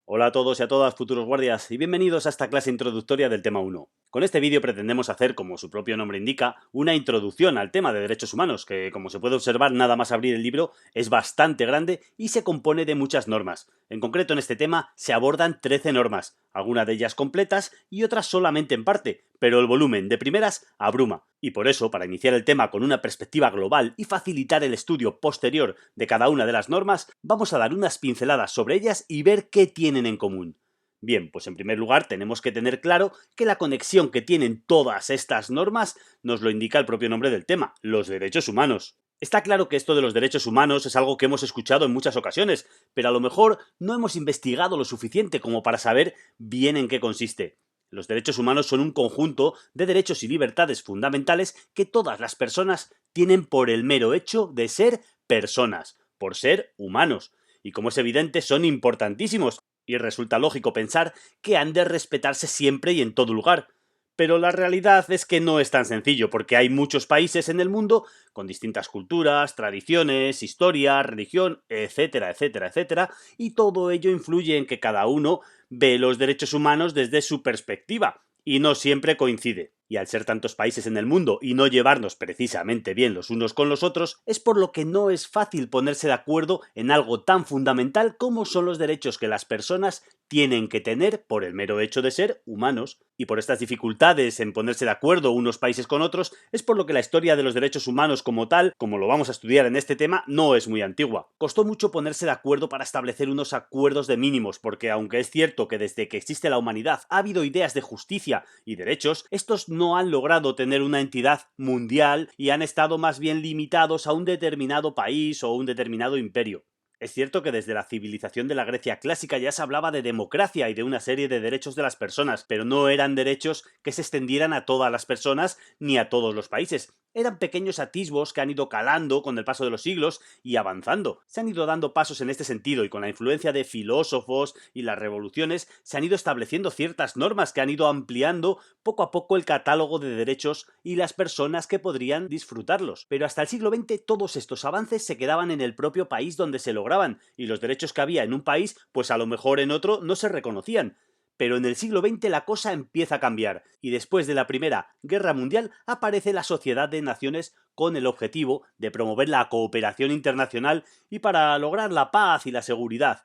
Hola a todos y a todas, futuros guardias, y bienvenidos a esta clase introductoria del tema 1. Con este vídeo pretendemos hacer, como su propio nombre indica, una introducción al tema de derechos humanos, que, como se puede observar nada más abrir el libro, es bastante grande y se compone de muchas normas. En concreto, en este tema se abordan 13 normas, algunas de ellas completas y otras solamente en parte, pero el volumen de primeras abruma. Y por eso, para iniciar el tema con una perspectiva global y facilitar el estudio posterior de cada una de las normas, vamos a dar unas pinceladas sobre ellas y ver qué tienen en común. Bien, pues en primer lugar tenemos que tener claro que la conexión que tienen todas estas normas nos lo indica el propio nombre del tema, los derechos humanos. Está claro que esto de los derechos humanos es algo que hemos escuchado en muchas ocasiones, pero a lo mejor no hemos investigado lo suficiente como para saber bien en qué consiste. Los derechos humanos son un conjunto de derechos y libertades fundamentales que todas las personas tienen por el mero hecho de ser personas, por ser humanos. Y como es evidente, son importantísimos, y resulta lógico pensar que han de respetarse siempre y en todo lugar. Pero la realidad es que no es tan sencillo, porque hay muchos países en el mundo con distintas culturas, tradiciones, historia, religión, etcétera, etcétera, etcétera, y todo ello influye en que cada uno ve los derechos humanos desde su perspectiva, y no siempre coincide. Y al ser tantos países en el mundo y no llevarnos precisamente bien los unos con los otros, es por lo que no es fácil ponerse de acuerdo en algo tan fundamental como son los derechos que las personas tienen que tener por el mero hecho de ser humanos. Y por estas dificultades en ponerse de acuerdo unos países con otros, es por lo que la historia de los derechos humanos como tal, como lo vamos a estudiar en este tema, no es muy antigua. Costó mucho ponerse de acuerdo para establecer unos acuerdos de mínimos, porque aunque es cierto que desde que existe la humanidad ha habido ideas de justicia y derechos, estos no han logrado tener una entidad mundial y han estado más bien limitados a un determinado país o un determinado imperio. Es cierto que desde la civilización de la Grecia clásica ya se hablaba de democracia y de una serie de derechos de las personas, pero no eran derechos que se extendieran a todas las personas ni a todos los países. Eran pequeños atisbos que han ido calando con el paso de los siglos y avanzando. Se han ido dando pasos en este sentido y con la influencia de filósofos y las revoluciones se han ido estableciendo ciertas normas que han ido ampliando poco a poco el catálogo de derechos y las personas que podrían disfrutarlos. Pero hasta el siglo XX todos estos avances se quedaban en el propio país donde se lograban, y los derechos que había en un país, pues a lo mejor en otro no se reconocían. Pero en el siglo XX la cosa empieza a cambiar, y después de la Primera Guerra Mundial aparece la Sociedad de Naciones con el objetivo de promover la cooperación internacional y para lograr la paz y la seguridad.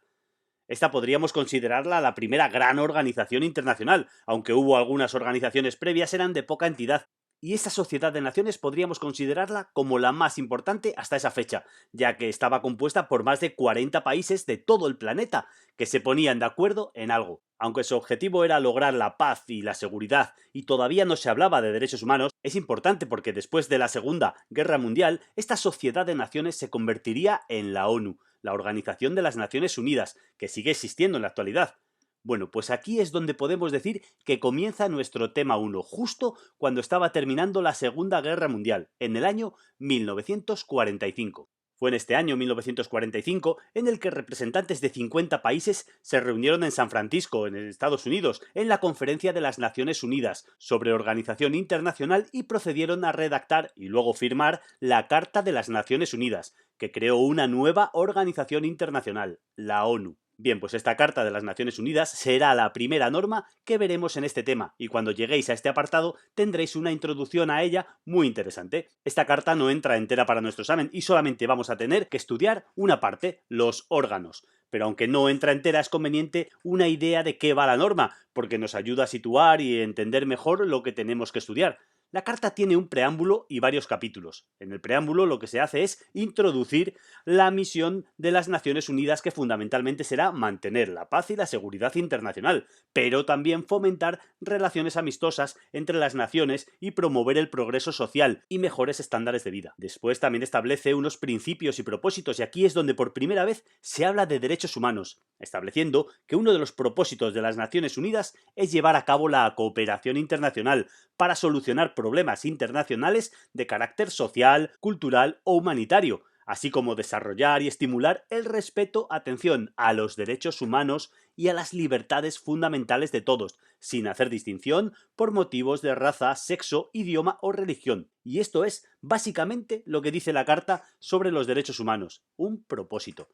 Esta podríamos considerarla la primera gran organización internacional, aunque hubo algunas organizaciones previas, eran de poca entidad. Y esta Sociedad de Naciones podríamos considerarla como la más importante hasta esa fecha, ya que estaba compuesta por más de 40 países de todo el planeta, que se ponían de acuerdo en algo. Aunque su objetivo era lograr la paz y la seguridad, y todavía no se hablaba de derechos humanos, es importante porque después de la Segunda Guerra Mundial, esta Sociedad de Naciones se convertiría en la ONU, la Organización de las Naciones Unidas, que sigue existiendo en la actualidad. Bueno, pues aquí es donde podemos decir que comienza nuestro tema 1, justo cuando estaba terminando la Segunda Guerra Mundial, en el año 1945. Fue en este año 1945 en el que representantes de 50 países se reunieron en San Francisco, en Estados Unidos, en la Conferencia de las Naciones Unidas sobre Organización Internacional y procedieron a redactar y luego firmar la Carta de las Naciones Unidas, que creó una nueva organización internacional, la ONU. Bien, pues esta Carta de las Naciones Unidas será la primera norma que veremos en este tema, y cuando lleguéis a este apartado tendréis una introducción a ella muy interesante. Esta carta no entra entera para nuestro examen y solamente vamos a tener que estudiar una parte, los órganos. Pero aunque no entra entera, es conveniente una idea de qué va la norma, porque nos ayuda a situar y entender mejor lo que tenemos que estudiar. La carta tiene un preámbulo y varios capítulos. En el preámbulo lo que se hace es introducir la misión de las Naciones Unidas, que fundamentalmente será mantener la paz y la seguridad internacional, pero también fomentar relaciones amistosas entre las naciones y promover el progreso social y mejores estándares de vida. Después también establece unos principios y propósitos, y aquí es donde por primera vez se habla de derechos humanos, estableciendo que uno de los propósitos de las Naciones Unidas es llevar a cabo la cooperación internacional para solucionar problemas internacionales de carácter social, cultural o humanitario, así como desarrollar y estimular el respeto, atención a los derechos humanos y a las libertades fundamentales de todos, sin hacer distinción por motivos de raza, sexo, idioma o religión. Y esto es básicamente lo que dice la Carta sobre los derechos humanos, un propósito.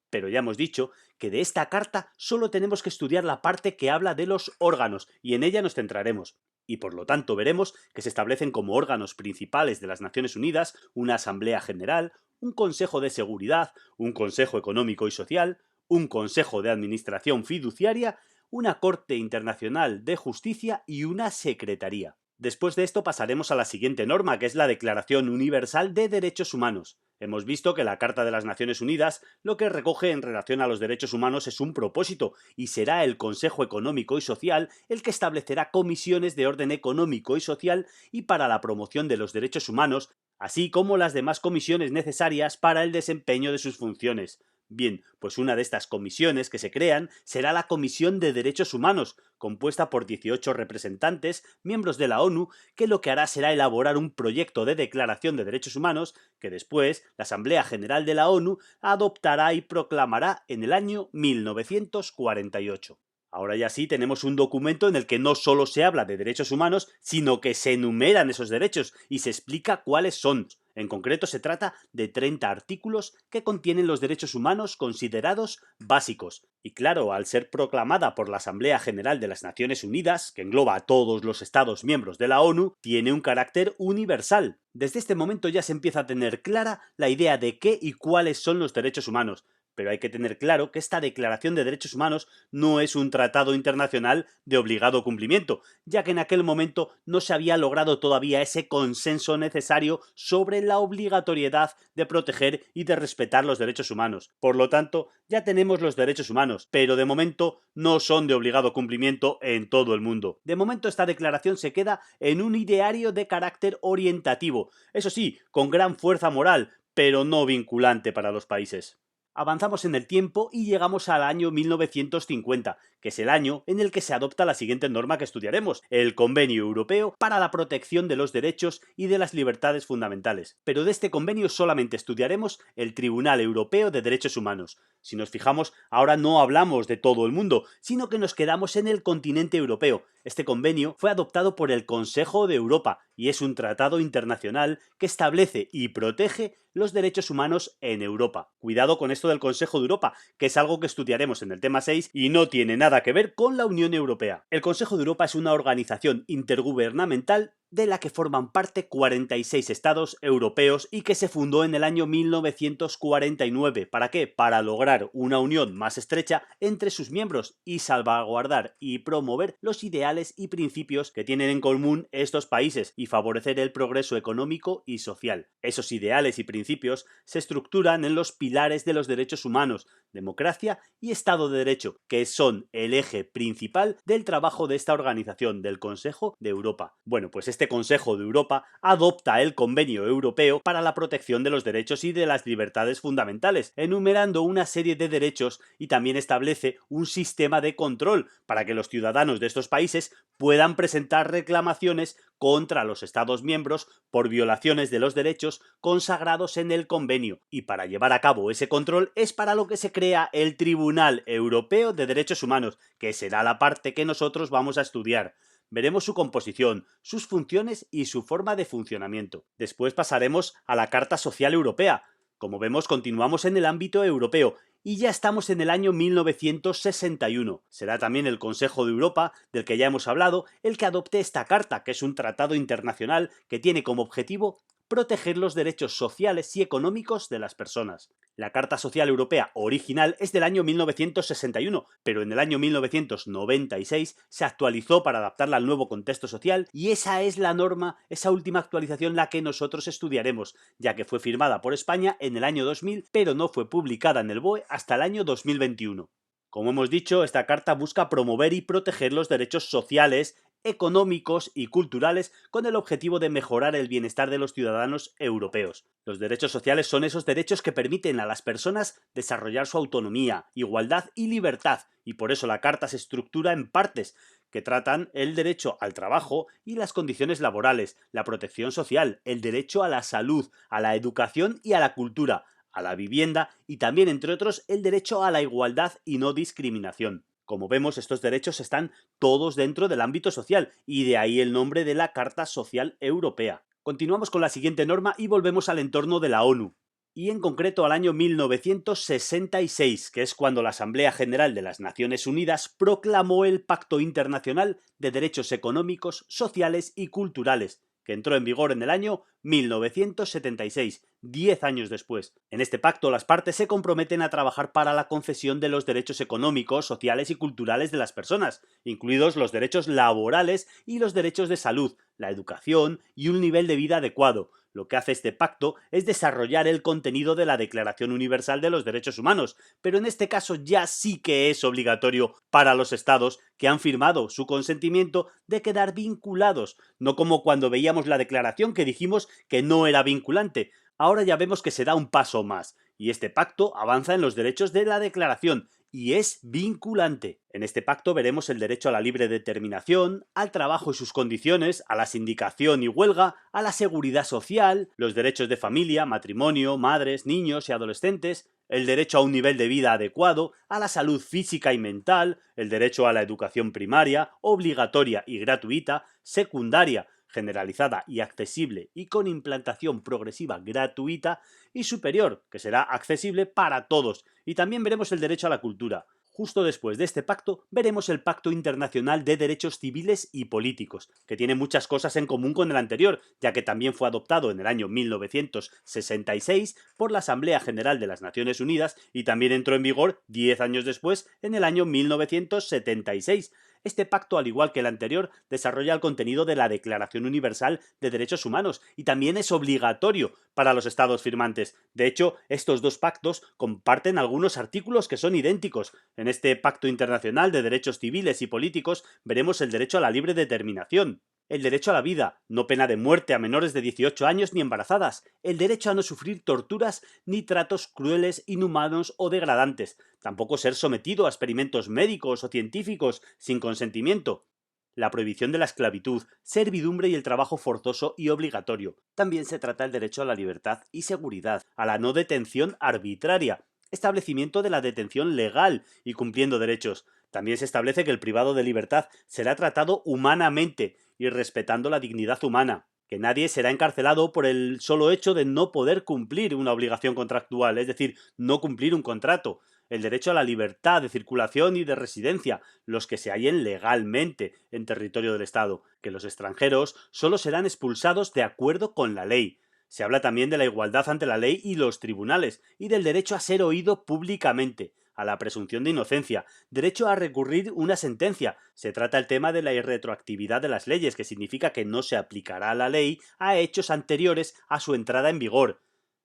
Pero ya hemos dicho que de esta carta solo tenemos que estudiar la parte que habla de los órganos, y en ella nos centraremos. Y por lo tanto veremos que se establecen como órganos principales de las Naciones Unidas una Asamblea General, un Consejo de Seguridad, un Consejo Económico y Social, un Consejo de Administración Fiduciaria, una Corte Internacional de Justicia y una Secretaría. Después de esto pasaremos a la siguiente norma, que es la Declaración Universal de Derechos Humanos. Hemos visto que la Carta de las Naciones Unidas lo que recoge en relación a los derechos humanos es un propósito, y será el Consejo Económico y Social el que establecerá comisiones de orden económico y social y para la promoción de los derechos humanos, así como las demás comisiones necesarias para el desempeño de sus funciones. Bien, pues una de estas comisiones que se crean será la Comisión de Derechos Humanos, compuesta por 18 representantes, miembros de la ONU, que lo que hará será elaborar un proyecto de declaración de derechos humanos que después la Asamblea General de la ONU adoptará y proclamará en el año 1948. Ahora ya sí tenemos un documento en el que no solo se habla de derechos humanos, sino que se enumeran esos derechos y se explica cuáles son. En concreto se trata de 30 artículos que contienen los derechos humanos considerados básicos. Y claro, al ser proclamada por la Asamblea General de las Naciones Unidas, que engloba a todos los Estados miembros de la ONU, tiene un carácter universal. Desde este momento ya se empieza a tener clara la idea de qué y cuáles son los derechos humanos. Pero hay que tener claro que esta Declaración de Derechos Humanos no es un tratado internacional de obligado cumplimiento, ya que en aquel momento no se había logrado todavía ese consenso necesario sobre la obligatoriedad de proteger y de respetar los derechos humanos. Por lo tanto, ya tenemos los derechos humanos, pero de momento no son de obligado cumplimiento en todo el mundo. De momento esta declaración se queda en un ideario de carácter orientativo, eso sí, con gran fuerza moral, pero no vinculante para los países. Avanzamos en el tiempo y llegamos al año 1950, que es el año en el que se adopta la siguiente norma que estudiaremos, el Convenio Europeo para la Protección de los Derechos y de las Libertades Fundamentales. Pero de este convenio solamente estudiaremos el Tribunal Europeo de Derechos Humanos. Si nos fijamos, ahora no hablamos de todo el mundo, sino que nos quedamos en el continente europeo. Este convenio fue adoptado por el Consejo de Europa y es un tratado internacional que establece y protege los derechos humanos en Europa. Cuidado con esto del Consejo de Europa, que es algo que estudiaremos en el tema 6 y no tiene nada que ver con la Unión Europea. El Consejo de Europa es una organización intergubernamental de la que forman parte 46 estados europeos y que se fundó en el año 1949. ¿Para qué? Para lograr una unión más estrecha entre sus miembros y salvaguardar y promover los ideales y principios que tienen en común estos países y favorecer el progreso económico y social. Esos ideales y principios se estructuran en los pilares de los derechos humanos, democracia y Estado de Derecho, que son el eje principal del trabajo de esta organización, del Consejo de Europa. Bueno, pues este Consejo de Europa adopta el Convenio Europeo para la protección de los derechos y de las libertades fundamentales, enumerando una serie de derechos y también establece un sistema de control para que los ciudadanos de estos países puedan presentar reclamaciones contra los Estados miembros por violaciones de los derechos consagrados en el convenio. Y para llevar a cabo ese control es para lo que se crea el Tribunal Europeo de Derechos Humanos, que será la parte que nosotros vamos a estudiar. Veremos su composición, sus funciones y su forma de funcionamiento. Después pasaremos a la Carta Social Europea. Como vemos, continuamos en el ámbito europeo y ya estamos en el año 1961. Será también el Consejo de Europa, del que ya hemos hablado, el que adopte esta carta, que es un tratado internacional que tiene como objetivo proteger los derechos sociales y económicos de las personas. La Carta Social Europea original es del año 1961, pero en el año 1996 se actualizó para adaptarla al nuevo contexto social y esa es la norma, esa última actualización la que nosotros estudiaremos, ya que fue firmada por España en el año 2000, pero no fue publicada en el BOE hasta el año 2021. Como hemos dicho, esta carta busca promover y proteger los derechos sociales, económicos y culturales con el objetivo de mejorar el bienestar de los ciudadanos europeos. Los derechos sociales son esos derechos que permiten a las personas desarrollar su autonomía, igualdad y libertad, y por eso la carta se estructura en partes que tratan el derecho al trabajo y las condiciones laborales, la protección social, el derecho a la salud, a la educación y a la cultura, a la vivienda y también, entre otros, el derecho a la igualdad y no discriminación. Como vemos, estos derechos están todos dentro del ámbito social y de ahí el nombre de la Carta Social Europea. Continuamos con la siguiente norma y volvemos al entorno de la ONU. y en concreto al año 1966, que es cuando la Asamblea General de las Naciones Unidas proclamó el Pacto Internacional de Derechos Económicos, Sociales y Culturales, que entró en vigor en el año 1976, 10 años después. En este pacto las partes se comprometen a trabajar para la concesión de los derechos económicos, sociales y culturales de las personas, incluidos los derechos laborales y los derechos de salud, la educación y un nivel de vida adecuado. Lo que hace este pacto es desarrollar el contenido de la Declaración Universal de los Derechos Humanos, pero en este caso ya sí que es obligatorio para los estados que han firmado su consentimiento de quedar vinculados, no como cuando veíamos la declaración que dijimos que no era vinculante. Ahora ya vemos que se da un paso más, y este pacto avanza en los derechos de la declaración, y es vinculante. En este pacto veremos el derecho a la libre determinación, al trabajo y sus condiciones, a la sindicación y huelga, a la seguridad social, los derechos de familia, matrimonio, madres, niños y adolescentes, el derecho a un nivel de vida adecuado, a la salud física y mental, el derecho a la educación primaria, obligatoria y gratuita, secundaria, generalizada y accesible y con implantación progresiva gratuita, y superior, que será accesible para todos. Y también veremos el derecho a la cultura. Justo después de este pacto veremos el Pacto Internacional de Derechos Civiles y Políticos, que tiene muchas cosas en común con el anterior, ya que también fue adoptado en el año 1966 por la Asamblea General de las Naciones Unidas y también entró en vigor 10 años después, en el año 1976. Este pacto, al igual que el anterior, desarrolla el contenido de la Declaración Universal de Derechos Humanos y también es obligatorio para los estados firmantes. De hecho, estos dos pactos comparten algunos artículos que son idénticos. En este Pacto Internacional de Derechos Civiles y Políticos veremos el derecho a la libre determinación, el derecho a la vida, no pena de muerte a menores de 18 años ni embarazadas, el derecho a no sufrir torturas ni tratos crueles, inhumanos o degradantes, tampoco ser sometido a experimentos médicos o científicos sin consentimiento, la prohibición de la esclavitud, servidumbre y el trabajo forzoso y obligatorio. También se trata el derecho a la libertad y seguridad, a la no detención arbitraria, establecimiento de la detención legal y cumpliendo derechos. También se establece que el privado de libertad será tratado humanamente y respetando la dignidad humana, que nadie será encarcelado por el solo hecho de no poder cumplir una obligación contractual, es decir, no cumplir un contrato, el derecho a la libertad de circulación y de residencia, los que se hallen legalmente en territorio del Estado, que los extranjeros solo serán expulsados de acuerdo con la ley. Se habla también de la igualdad ante la ley y los tribunales, y del derecho a ser oído públicamente, a la presunción de inocencia, derecho a recurrir una sentencia. Se trata el tema de la irretroactividad de las leyes, que significa que no se aplicará la ley a hechos anteriores a su entrada en vigor.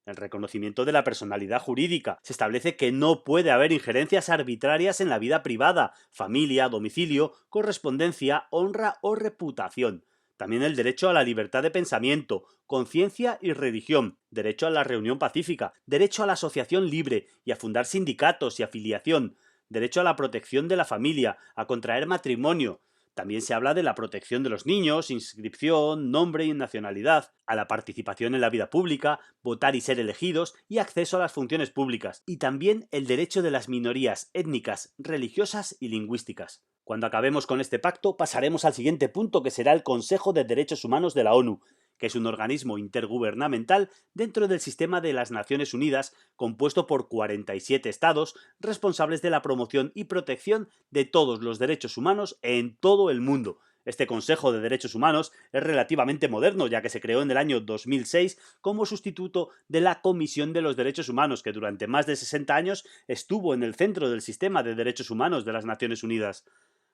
El reconocimiento de la personalidad jurídica. Se establece que no puede haber injerencias arbitrarias en la vida privada, familia, domicilio, correspondencia, honra o reputación. También el derecho a la libertad de pensamiento, conciencia y religión, derecho a la reunión pacífica, derecho a la asociación libre y a fundar sindicatos y afiliación, derecho a la protección de la familia, a contraer matrimonio. También se habla de la protección de los niños, inscripción, nombre y nacionalidad, a la participación en la vida pública, votar y ser elegidos y acceso a las funciones públicas, y también el derecho de las minorías étnicas, religiosas y lingüísticas. Cuando acabemos con este pacto pasaremos al siguiente punto, que será el Consejo de Derechos Humanos de la ONU, que es un organismo intergubernamental dentro del sistema de las Naciones Unidas compuesto por 47 estados responsables de la promoción y protección de todos los derechos humanos en todo el mundo. Este Consejo de Derechos Humanos es relativamente moderno, ya que se creó en el año 2006 como sustituto de la Comisión de los Derechos Humanos, que durante más de 60 años estuvo en el centro del sistema de derechos humanos de las Naciones Unidas.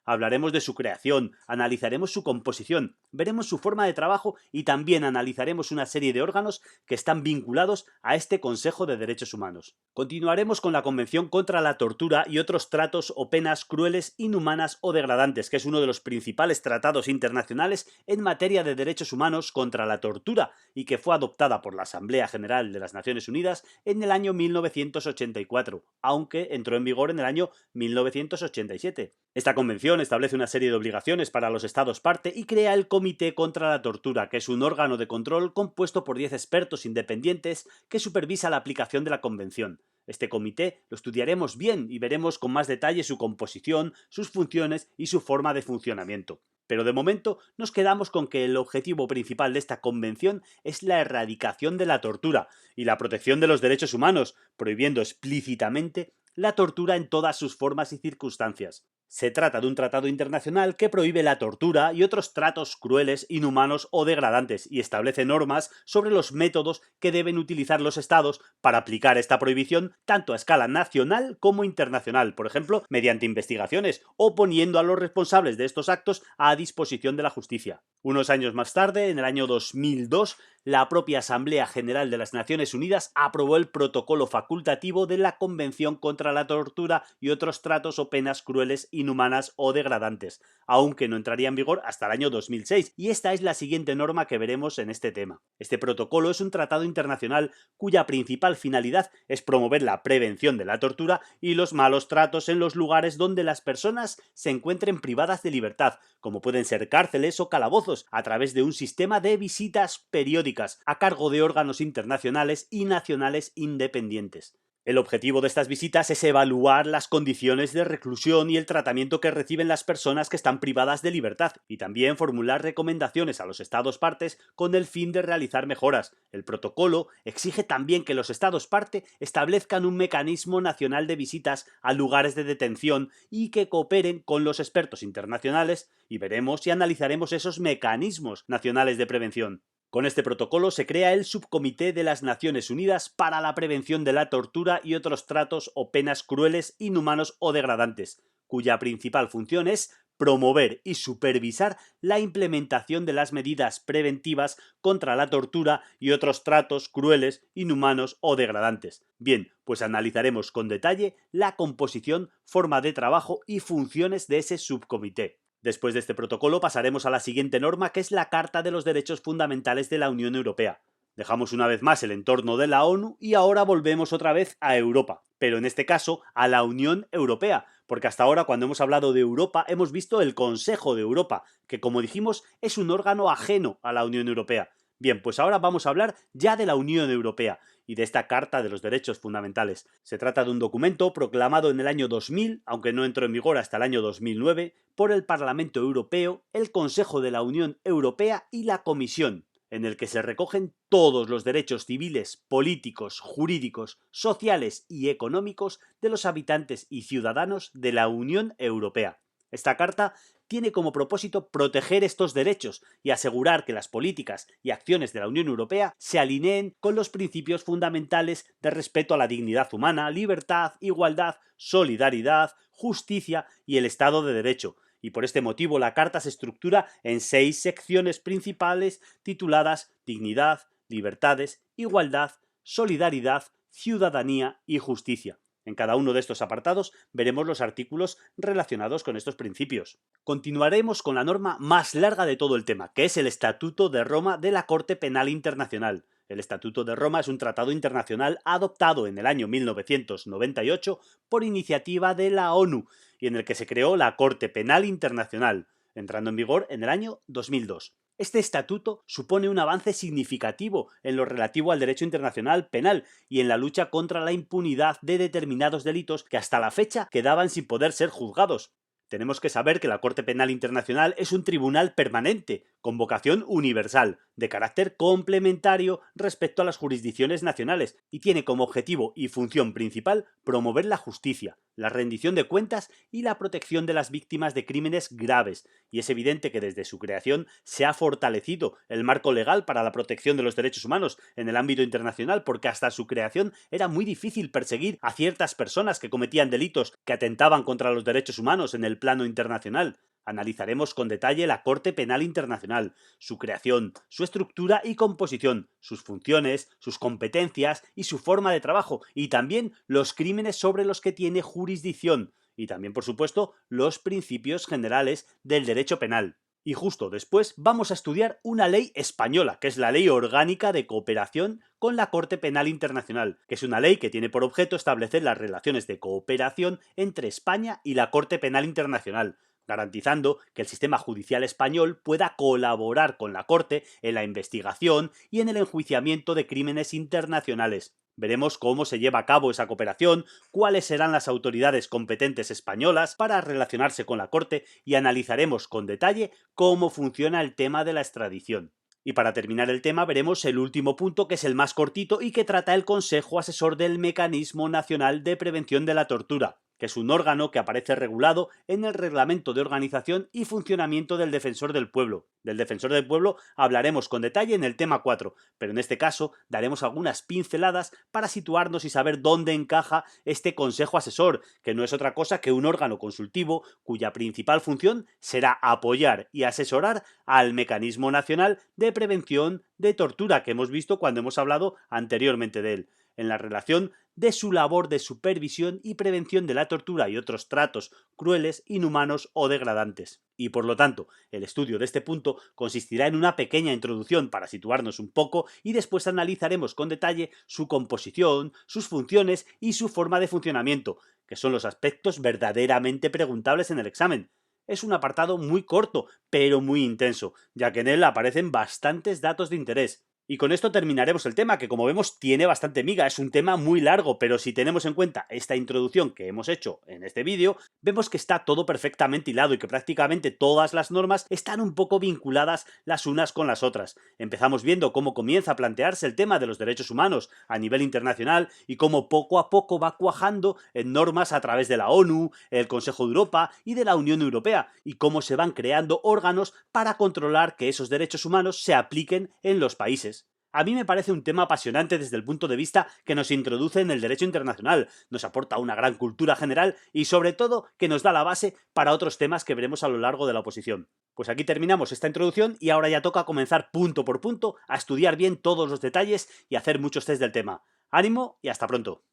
Hablaremos de su creación, analizaremos su composición, veremos su forma de trabajo y también analizaremos una serie de órganos que están vinculados a este Consejo de Derechos Humanos. Continuaremos con la Convención contra la Tortura y otros tratos o penas crueles, inhumanas o degradantes, que es uno de los principales tratados internacionales en materia de derechos humanos contra la tortura y que fue adoptada por la Asamblea General de las Naciones Unidas en el año 1984, aunque entró en vigor en el año 1987. Esta convención establece una serie de obligaciones para los estados parte y crea el Comité contra la Tortura, que es un órgano de control compuesto por 10 expertos independientes que supervisa la aplicación de la convención. Este comité lo estudiaremos bien y veremos con más detalle su composición, sus funciones y su forma de funcionamiento. Pero de momento nos quedamos con que el objetivo principal de esta convención es la erradicación de la tortura y la protección de los derechos humanos, prohibiendo explícitamente la tortura en todas sus formas y circunstancias. Se trata de un tratado internacional que prohíbe la tortura y otros tratos crueles, inhumanos o degradantes y establece normas sobre los métodos que deben utilizar los estados para aplicar esta prohibición tanto a escala nacional como internacional, por ejemplo, mediante investigaciones o poniendo a los responsables de estos actos a disposición de la justicia. Unos años más tarde, en el año 2002, la propia Asamblea General de las Naciones Unidas aprobó el protocolo facultativo de la Convención contra la Tortura y otros tratos o penas crueles, inhumanas o degradantes, aunque no entraría en vigor hasta el año 2006, y esta es la siguiente norma que veremos en este tema. Este protocolo es un tratado internacional cuya principal finalidad es promover la prevención de la tortura y los malos tratos en los lugares donde las personas se encuentren privadas de libertad, como pueden ser cárceles o calabozos, a través de un sistema de visitas periódicas a cargo de órganos internacionales y nacionales independientes. El objetivo de estas visitas es evaluar las condiciones de reclusión y el tratamiento que reciben las personas que están privadas de libertad y también formular recomendaciones a los Estados partes con el fin de realizar mejoras. El protocolo exige también que los Estados parte establezcan un mecanismo nacional de visitas a lugares de detención y que cooperen con los expertos internacionales, y veremos y analizaremos esos mecanismos nacionales de prevención. Con este protocolo se crea el Subcomité de las Naciones Unidas para la Prevención de la Tortura y otros tratos o penas crueles, inhumanos o degradantes, cuya principal función es promover y supervisar la implementación de las medidas preventivas contra la tortura y otros tratos crueles, inhumanos o degradantes. Bien, pues analizaremos con detalle la composición, forma de trabajo y funciones de ese subcomité. Después de este protocolo pasaremos a la siguiente norma, que es la Carta de los Derechos Fundamentales de la Unión Europea. Dejamos una vez más el entorno de la ONU y ahora volvemos otra vez a Europa, pero en este caso a la Unión Europea, porque hasta ahora cuando hemos hablado de Europa hemos visto el Consejo de Europa, que como dijimos es un órgano ajeno a la Unión Europea. Bien, pues ahora vamos a hablar ya de la Unión Europea y de esta Carta de los Derechos Fundamentales. Se trata de un documento proclamado en el año 2000, aunque no entró en vigor hasta el año 2009, por el Parlamento Europeo, el Consejo de la Unión Europea y la Comisión, en el que se recogen todos los derechos civiles, políticos, jurídicos, sociales y económicos de los habitantes y ciudadanos de la Unión Europea. Esta carta tiene como propósito proteger estos derechos y asegurar que las políticas y acciones de la Unión Europea se alineen con los principios fundamentales de respeto a la dignidad humana, libertad, igualdad, solidaridad, justicia y el Estado de Derecho. Y por este motivo la Carta se estructura en 6 secciones principales tituladas Dignidad, Libertades, Igualdad, Solidaridad, Ciudadanía y Justicia. En cada uno de estos apartados veremos los artículos relacionados con estos principios. Continuaremos con la norma más larga de todo el tema, que es el Estatuto de Roma de la Corte Penal Internacional. El Estatuto de Roma es un tratado internacional adoptado en el año 1998 por iniciativa de la ONU y en el que se creó la Corte Penal Internacional, entrando en vigor en el año 2002. Este estatuto supone un avance significativo en lo relativo al derecho internacional penal y en la lucha contra la impunidad de determinados delitos que hasta la fecha quedaban sin poder ser juzgados. Tenemos que saber que la Corte Penal Internacional es un tribunal permanente, con vocación universal, de carácter complementario respecto a las jurisdicciones nacionales, y tiene como objetivo y función principal promover la justicia, la rendición de cuentas y la protección de las víctimas de crímenes graves, y es evidente que desde su creación se ha fortalecido el marco legal para la protección de los derechos humanos en el ámbito internacional, porque hasta su creación era muy difícil perseguir a ciertas personas que cometían delitos que atentaban contra los derechos humanos en el plano internacional. Analizaremos con detalle la Corte Penal Internacional, su creación, su estructura y composición, sus funciones, sus competencias y su forma de trabajo, y también los crímenes sobre los que tiene jurisdicción, y también, por supuesto, los principios generales del derecho penal. Y justo después vamos a estudiar una ley española, que es la Ley Orgánica de Cooperación con la Corte Penal Internacional, que es una ley que tiene por objeto establecer las relaciones de cooperación entre España y la Corte Penal Internacional, garantizando que el sistema judicial español pueda colaborar con la Corte en la investigación y en el enjuiciamiento de crímenes internacionales. Veremos cómo se lleva a cabo esa cooperación, cuáles serán las autoridades competentes españolas para relacionarse con la Corte y analizaremos con detalle cómo funciona el tema de la extradición. Y para terminar el tema veremos el último punto, que es el más cortito y que trata el Consejo Asesor del Mecanismo Nacional de Prevención de la Tortura, que es un órgano que aparece regulado en el Reglamento de Organización y Funcionamiento del Defensor del Pueblo. Del Defensor del Pueblo hablaremos con detalle en el tema 4, pero en este caso daremos algunas pinceladas para situarnos y saber dónde encaja este Consejo Asesor, que no es otra cosa que un órgano consultivo cuya principal función será apoyar y asesorar al Mecanismo Nacional de Prevención de Tortura, que hemos visto cuando hemos hablado anteriormente de él, en la relación de su labor de supervisión y prevención de la tortura y otros tratos crueles, inhumanos o degradantes. Y por lo tanto, el estudio de este punto consistirá en una pequeña introducción para situarnos un poco y después analizaremos con detalle su composición, sus funciones y su forma de funcionamiento, que son los aspectos verdaderamente preguntables en el examen. Es un apartado muy corto, pero muy intenso, ya que en él aparecen bastantes datos de interés. Y con esto terminaremos el tema, que como vemos tiene bastante miga, es un tema muy largo, pero si tenemos en cuenta esta introducción que hemos hecho en este vídeo, vemos que está todo perfectamente hilado y que prácticamente todas las normas están un poco vinculadas las unas con las otras. Empezamos viendo cómo comienza a plantearse el tema de los derechos humanos a nivel internacional y cómo poco a poco va cuajando en normas a través de la ONU, el Consejo de Europa y de la Unión Europea, y cómo se van creando órganos para controlar que esos derechos humanos se apliquen en los países. A mí me parece un tema apasionante desde el punto de vista que nos introduce en el derecho internacional, nos aporta una gran cultura general y sobre todo que nos da la base para otros temas que veremos a lo largo de la oposición. Pues aquí terminamos esta introducción y ahora ya toca comenzar punto por punto a estudiar bien todos los detalles y hacer muchos test del tema. ¡Ánimo y hasta pronto!